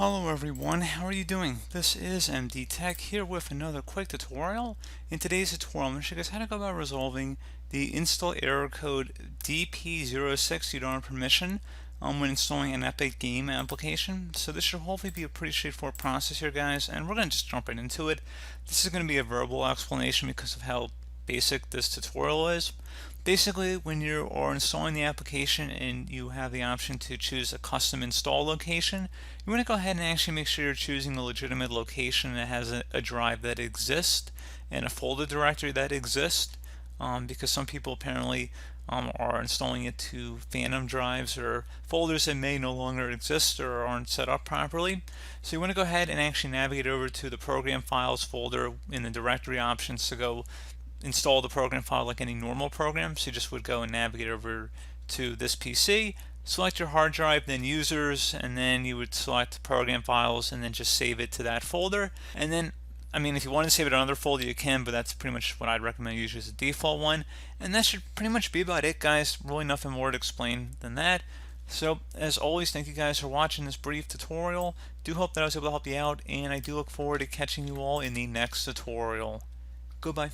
Hello everyone, how are you doing? This is MD Tech here with another quick tutorial. In today's tutorial, I'm going to show you guys how to go about resolving the install error code Dp-06 you don't have permission when installing an Epic game application. So this should hopefully be a pretty straightforward process here, guys, and we're going to just jump right into it. This is going to be a verbal explanation because of how basic this tutorial is. Basically, when you are installing the application and you have the option to choose a custom install location, you want to go ahead and actually make sure you're choosing a legitimate location that has a drive that exists and a folder directory that exists, because some people apparently are installing it to phantom drives or folders that may no longer exist or aren't set up properly. So you want to go ahead and actually navigate over to the program files folder in the directory options to go install the program file like any normal program. So you just would go and navigate over to this PC, select your hard drive, then users, and then you would select program files and then just save it to that folder. And then, I mean, if you want to save it in another folder, you can, but that's pretty much what I'd recommend usually as a default one. And that should pretty much be about it, guys. Really nothing more to explain than that. So as always, thank you guys for watching this brief tutorial. Do hope that I was able to help you out, and I do look forward to catching you all in the next tutorial. Goodbye.